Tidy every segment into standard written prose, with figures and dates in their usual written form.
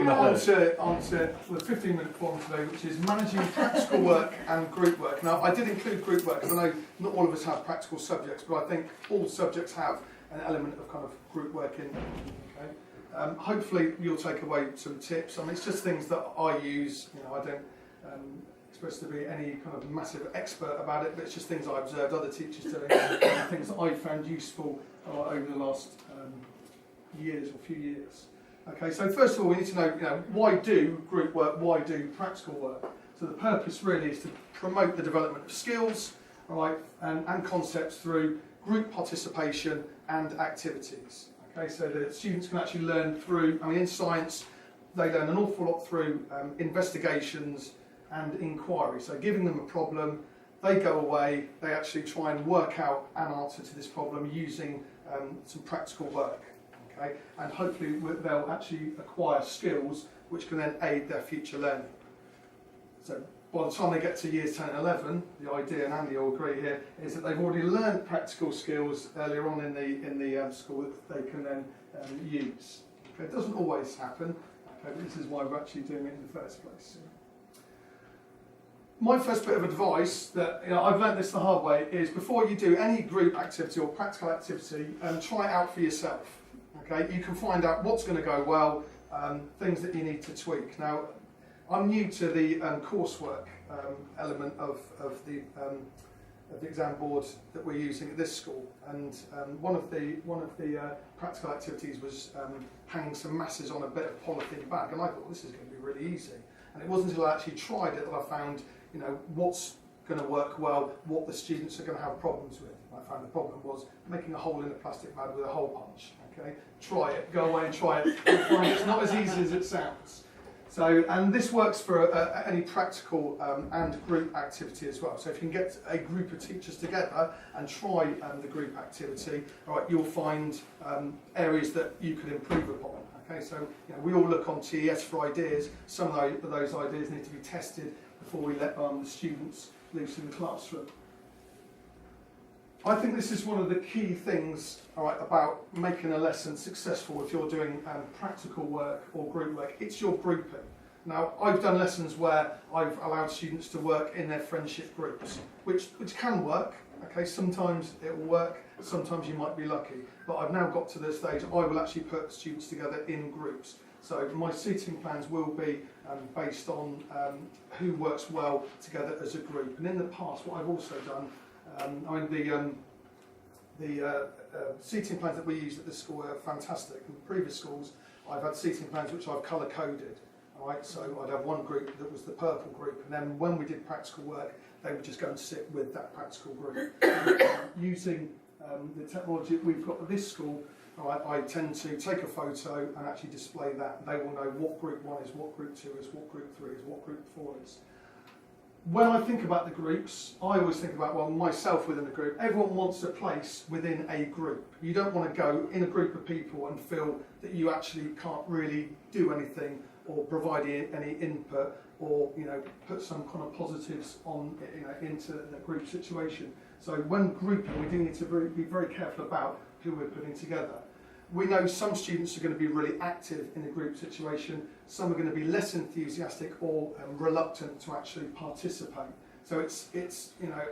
on to the 15-minute forum today, which is managing practical work and group work. Now, I did include group work because I know not all of us have practical subjects, but I think all subjects have an element of kind of group work in them. Okay? Hopefully, you'll take away some tips. I mean, it's just things that I use. You know, I don't supposed to be any kind of massive expert about it, but it's just things I observed other teachers doing and things that I found useful over the last years or few years. Okay, so first of all, we need to know, why do group work, why do practical work? So the purpose really is to promote the development of skills, all right, and concepts through group participation and activities. Okay, so the students can actually learn through, in science, they learn an awful lot through investigations and inquiry. So giving them a problem, they go away, they actually try and work out an answer to this problem using some practical work. Okay? And hopefully they'll actually acquire skills which can then aid their future learning. So by the time they get to years 10 and 11, the idea, and Andy will agree here, is that they've already learned practical skills earlier on in the school that they can then use. Okay? It doesn't always happen, okay, but this is why we're actually doing it in the first place. My first bit of advice that I've learned this the hard way is before you do any group activity or practical activity, try it out for yourself. Okay, you can find out what's going to go well, things that you need to tweak. Now, I'm new to the coursework element of the exam board that we're using at this school, and one of the practical activities was hanging some masses on a bit of polythene bag, and I thought this is going to be really easy. And it wasn't until I actually tried it that I found, what's going to work well, what the students are going to have problems with. I found the problem was making a hole in a plastic bag with a hole punch. Okay, try it, go away and try it. You'll find it's not as easy as it sounds. So, and this works for any practical and group activity as well. So if you can get a group of teachers together and try the group activity, all right, you'll find areas that you could improve upon. Okay, so we all look on TES for ideas. Some of those ideas need to be tested before we let the students loose in the classroom. I think this is one of the key things, all right, about making a lesson successful if you're doing practical work or group work. It's your grouping. Now, I've done lessons where I've allowed students to work in their friendship groups, which can work. Okay, sometimes it will work, sometimes you might be lucky. But I've now got to the stage I will actually put students together in groups. So my seating plans will be based on who works well together as a group. And in the past, what I've also done, the seating plans that we use at this school are fantastic. In previous schools, I've had seating plans which I've colour-coded. All right, so I'd have one group that was the purple group, and then when we did practical work, they would just go and sit with that practical group. Using the technology that we've got at this school, all right, I tend to take a photo and actually display that. They will know what group 1 is, what group 2 is, what group 3 is, what group 4 is. When I think about the groups, I always think about, myself within a group. Everyone wants a place within a group. You don't want to go in a group of people and feel that you actually can't really do anything or provide any input or put some kind of positives on into the group situation. So when grouping, we do need to be very careful about who we're putting together. We know some students are going to be really active in a group situation, some are going to be less enthusiastic or reluctant to actually participate. So it's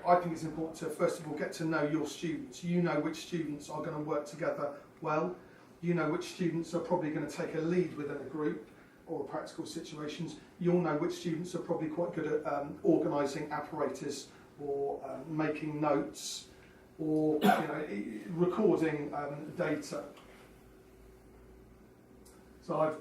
I think it's important to first of all get to know your students. You know which students are going to work together well. You know which students are probably going to take a lead within a group or practical situations. You'll know which students are probably quite good at organising apparatus or making notes or recording data. So I've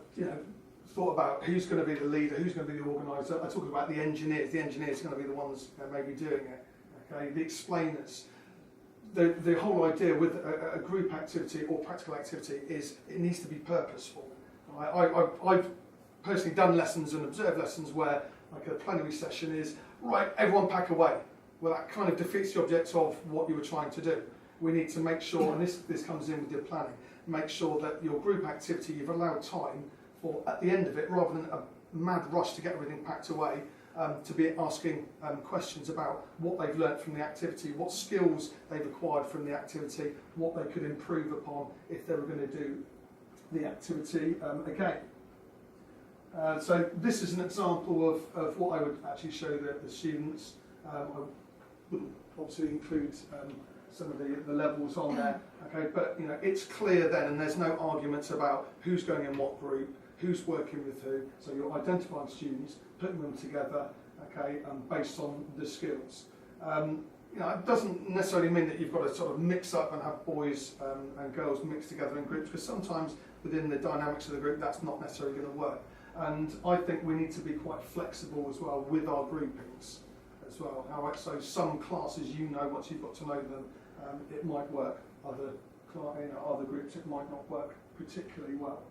thought about who's going to be the leader, who's going to be the organiser. I talk about the engineers. The engineers are going to be the ones maybe doing it. Okay, the explainers. The whole idea with a group activity or practical activity is it needs to be purposeful. I've personally done lessons and observed lessons where like a plenary session is, right, everyone pack away. Well, that kind of defeats the object of what you were trying to do. We need to make sure, and this comes in with your planning, make sure that your group activity, you've allowed time for, at the end of it, rather than a mad rush to get everything packed away, to be asking questions about what they've learnt from the activity, what skills they've acquired from the activity, what they could improve upon if they were going to do the activity again. So this is an example of what I would actually show the students. I wouldn't obviously include some of the levels on there, okay, but you know, it's clear then, and there's no arguments about who's going in what group, who's working with who. So you're identifying students, putting them together, okay, based on the skills. You know, it doesn't necessarily mean that you've got to sort of mix up and have boys and girls mixed together in groups, because sometimes within the dynamics of the group that's not necessarily going to work. And I think we need to be quite flexible as well with our groupings as well. So some classes, you know, once you've got to know them, it might work. Other groups, it might not work particularly well.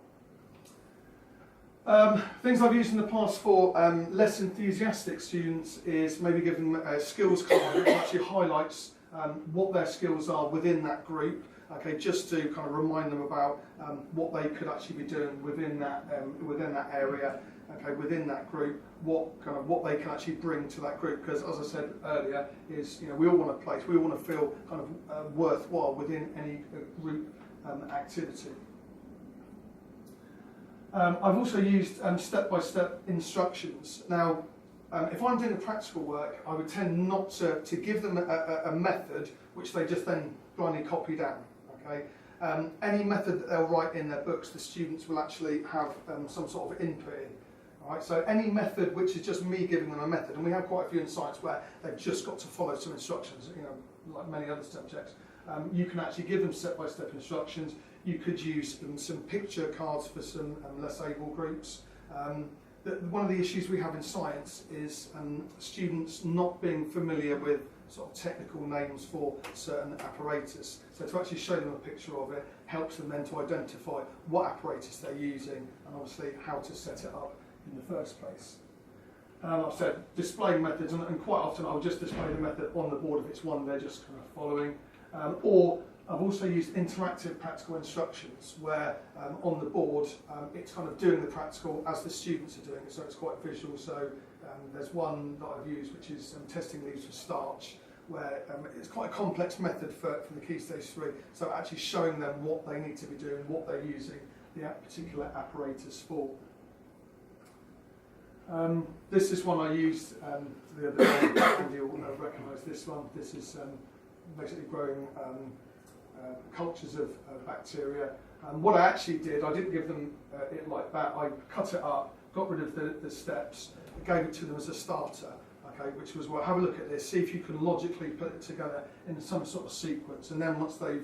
Things I've used in the past for less enthusiastic students is maybe give them a skills card which actually highlights what their skills are within that group. Okay, just to kind of remind them about what they could actually be doing within that area. Okay, within that group, what they can actually bring to that group. Because as I said earlier, is we all want a place, we all want to feel kind of worthwhile within any group activity. I've also used step-by-step instructions. Now, if I'm doing the practical work, I would tend not to give them a method which they just then blindly copy down. Okay? Any method that they'll write in their books, the students will actually have some sort of input in. All right? So any method which is just me giving them a method, and we have quite a few in science where they've just got to follow some instructions, like many other subjects. You can actually give them step-by-step instructions. You could use some picture cards for some less able groups. One of the issues we have in science is students not being familiar with sort of technical names for certain apparatus. So to actually show them a picture of it helps them then to identify what apparatus they're using and obviously how to set it up in the first place. I've said displaying methods, and quite often I'll just display the method on the board if it's one they're just kind of following. Or I've also used interactive practical instructions where on the board it's kind of doing the practical as the students are doing it, so it's quite visual. So there's one that I've used which is testing leaves for starch, where it's quite a complex method for the Key Stage 3, so actually showing them what they need to be doing, what they're using the particular apparatus for. This is one I used the other day, and you'll recognise this one. This is basically growing cultures of bacteria. And what I actually did, I didn't give them it like that. I cut it up, got rid of the steps, gave it to them as a starter. Okay, which was, well, have a look at this, see if you can logically put it together in some sort of sequence. And then once they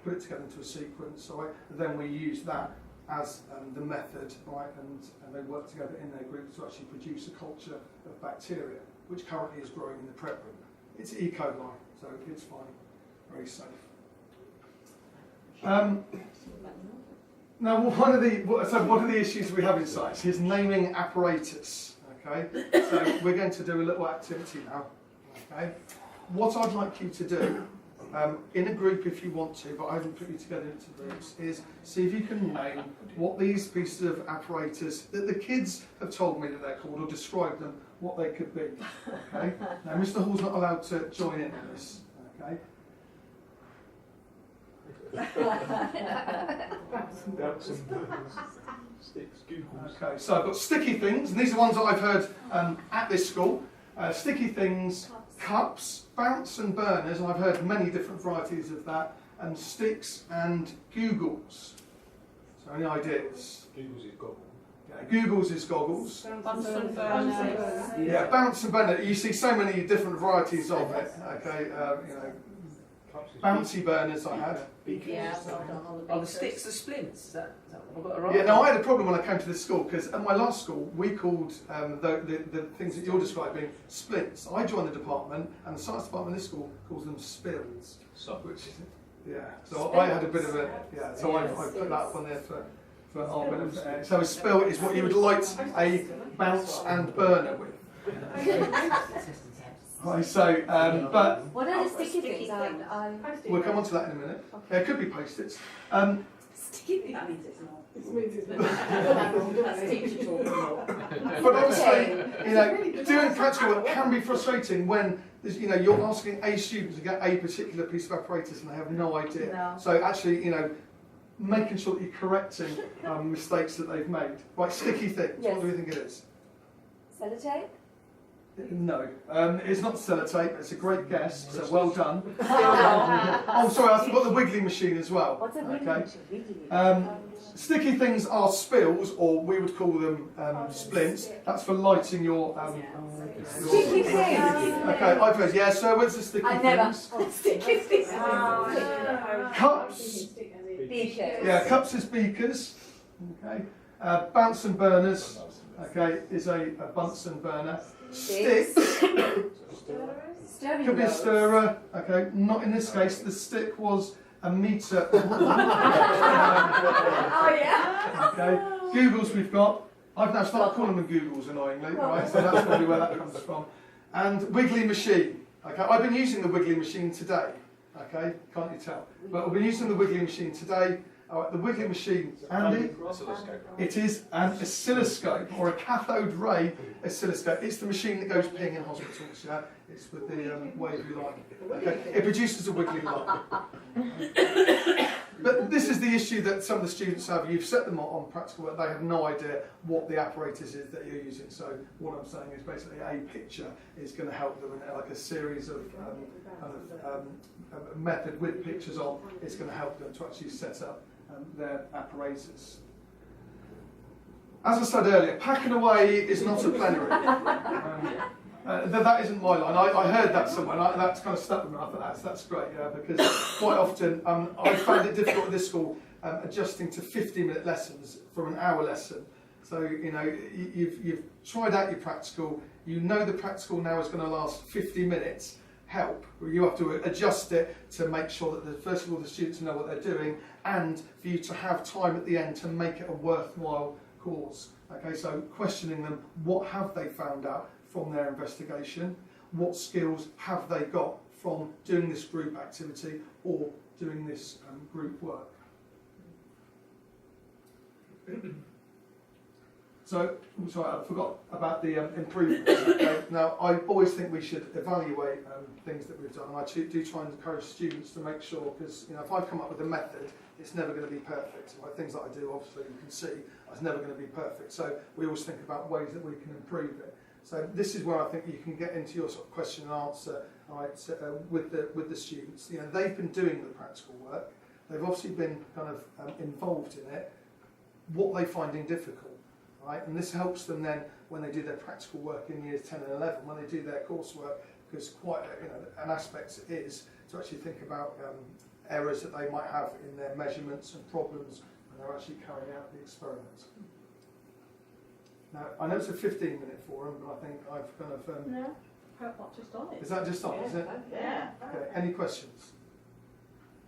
put it together into a sequence, right, then we use that as the method, right, and they work together in their groups to actually produce a culture of bacteria, which currently is growing in the prep room. It's E. coli, so it's fine, very safe. Now, one of the issues we have in science is naming apparatus. Okay, so we're going to do a little activity now. Okay, what I'd like you to do in a group, if you want to, but I haven't put you together into groups, is see if you can name what these pieces of apparatus that the kids have told me that they're called, or describe them, what they could be. Okay, now Mr. Hall's not allowed to join in on this. Okay. Okay, so I've got sticky things, and these are ones that I've heard at this school. Sticky things, cups, bounce and burners, and I've heard many different varieties of that, and sticks and googles. So any ideas? Googles is goggles. Yeah, googles is goggles. Bounce and burner. Yeah, bounce and burner. You see so many different varieties of it. Okay, bouncy burners I had. Yeah, the sticks, the splints. Is that what I've got right? Yeah, now I had a problem when I came to this school, because at my last school we called the things that you're describing splints. I joined the department, and the science department in this school calls them spills. So I had a bit of a So I put that up on there for our benefit. So a spill is what you would light a bounce and burner with. Right, so, but what are the sticky things? We'll come on to that in a minute. Okay. It could be post-its. Sticky things. That means it's not. But obviously, doing practical work can be frustrating when you're asking a student to get a particular piece of apparatus and they have no idea. No. So actually, making sure that you're correcting mistakes that they've made. Right, sticky things. Yes. What do we think it is? Sellotape? No, it's not sellotape. It's a great guess, so well done. Oh. Oh, sorry, I forgot the wiggly machine as well. What's a wiggly Okay. machine? Sticky things are spills, or we would call them splints. That's for lighting your. Sticky things. Okay, I've heard. Yeah. So what's the sticky I never. things? Sticky things. Cups. Beakers. Yeah, cups is beakers. Okay. Bunsen burners. Okay, is a Bunsen burner. Sticks. Stirring Could be a rolls. stirrer. Okay, not in this case. The stick was a meter. Oh yeah. Okay, Googles we've got. I've now started calling them Googles annoyingly, right? So that's probably where that comes from. And wiggly machine. Okay, I've been using the wiggly machine today. Okay, can't you tell? But I've been using the wiggly machine today. All right, the wiggly machine, Andy, it is an oscilloscope or a cathode ray oscilloscope. It's the machine that goes peeing in hospitals. Yeah, it's with the wavy line. Okay, it produces a wiggly line. But this is the issue that some of the students have. You've set them on practical work. They have no idea what the apparatus is that you're using. So what I'm saying is basically a picture is going to help them, and like a series of a method with pictures on. It's going to help them to actually set up their apparatus. As I said earlier, packing away is not a plenary. That isn't my line. I heard that somewhere, and that's kind of stuck with me. I thought that's great, yeah, because quite often I found it difficult at this school adjusting to 50-minute lessons from an hour lesson. So you know you've tried out your practical. You know the practical now is going to last 50 minutes. Help. You have to adjust it to make sure that first of all the students know what they're doing, and for you to have time at the end to make it a worthwhile course. Okay, so questioning them, what have they found out from their investigation? What skills have they got from doing this group activity or doing this group work? So, sorry, I forgot about the improvements. Okay? Now, I always think we should evaluate things that we've done, and I do try and encourage students to make sure, because you know, if I've come up with a method, it's never going to be perfect. Like things that I do, obviously, you can see, it's never going to be perfect. So we always think about ways that we can improve it. So this is where I think you can get into your sort of question and answer, right, with the students. You know, they've been doing the practical work. They've obviously been kind of involved in it. What are they finding difficult? Right? And this helps them then when they do their practical work in years 10 and 11, when they do their coursework, because quite an aspect is to actually think about errors that they might have in their measurements and problems when they're actually carrying out the experiment. Now, I know it's a 15-minute forum, but I think I've kind of... No, not just on it. Is that just on, is it? Yeah. Okay. Any questions?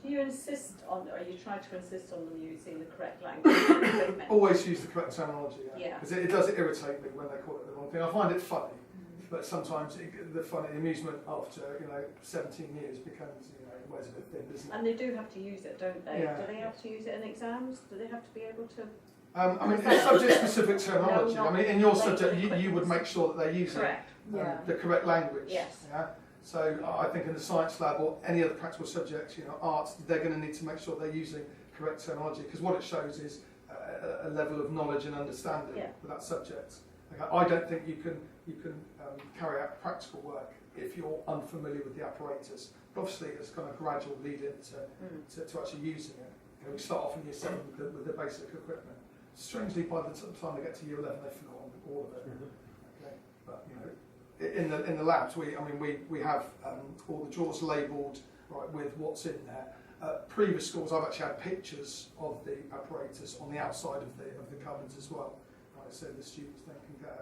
Do you insist on, or you try to insist on them using the correct language? Always use the correct terminology, Yeah. because it does irritate me when they call it the wrong thing. I find it funny, but sometimes the amusement after 17 years becomes wears a bit thin, doesn't it? And they do have to use it, don't they? Yeah. Do they have to use it in exams? Do they have to be able to? I mean, it's subject-specific terminology. No, I mean, in your not subject, related you would make sure that they're using Correct. the correct language. Yes. Yeah. So I think in the science lab or any other practical subjects, arts, they're going to need to make sure they're using correct terminology, because what it shows is a level of knowledge and understanding for that subject. Okay, I don't think you can carry out practical work if you're unfamiliar with the apparatus. But obviously, it's kind of gradual lead into to actually using it. We start off in year 7 with the basic equipment. Strangely, by the time they get to year 11, they've forgotten all of it. Okay, but in the labs, we have all the drawers labelled with what's in there. Previous schools, I've actually had pictures of the apparatus on the outside of the cupboards as well, right, so the students then can get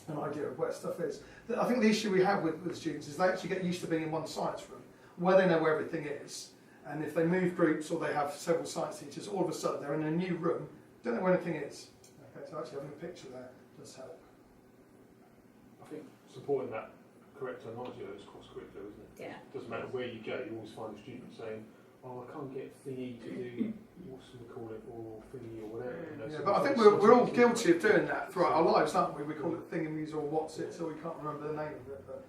an idea of where stuff is. I think the issue we have with students is they actually get used to being in one science room where they know where everything is, and if they move groups or they have several science teachers, all of a sudden they're in a new room, don't know where anything is. Okay, so actually having a picture there does help. I think supporting that correct terminology is cross-curricular, isn't it? Yeah. It doesn't matter where you go, you always find a student saying, "Oh, I can't get thingy to do what's we call it, or thingy, or whatever." Yeah, but I think we're all guilty of doing that throughout our lives, aren't we? We call it thingamies or what's it, so we can't remember the name of it. But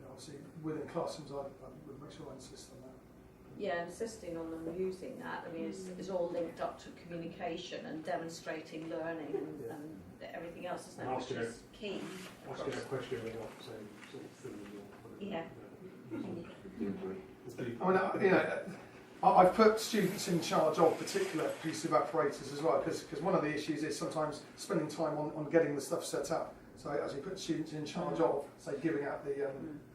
obviously within classrooms, I would make sure I insist on that. Yeah, insisting on them using that. I mean, it's all linked up to communication and demonstrating learning and everything else, isn't it? Which Asking is key. Asking a question without saying sort of thing or whatever. Yeah. I mean, you know, I've put students in charge of particular pieces of apparatus as well, because one of the issues is sometimes spending time on getting the stuff set up. So I actually put students in charge of, say, giving out the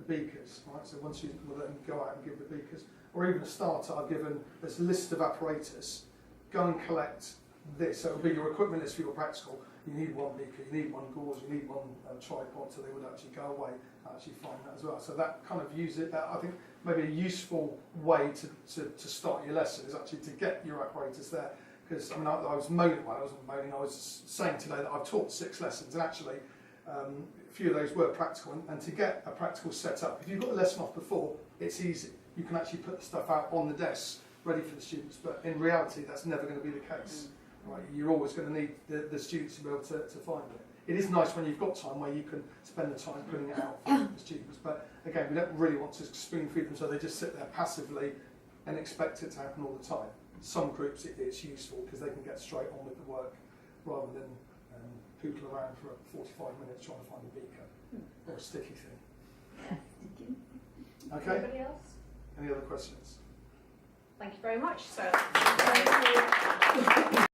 beakers, right? So one student will then go out and give the beakers. Or even a starter, I've given this list of apparatus, go and collect this. So it'll be your equipment list for your practical. You need one beaker, you need one gauze, you need one tripod, so they would actually go away and actually find that as well. So that kind of I think maybe a useful way to start your lesson is actually to get your apparatus there. Because I mean, I was moaning, well, I wasn't moaning, I was saying today that I've taught 6 lessons, and actually a few of those were practical, and to get a practical set up, if you've got the lesson off before, it's easy. You can actually put the stuff out on the desk ready for the students, but in reality that's never going to be the case. Right? You're always going to need the students to be able to find it. It is nice when you've got time where you can spend the time putting it out for the students, but again, we don't really want to spoon feed them so they just sit there passively and expect it to happen all the time. Some groups it's useful because they can get straight on with the work rather than poodle around for 45 minutes trying to find a beaker or a sticky thing. Okay, Anybody else? any other questions? Thank you very much. So.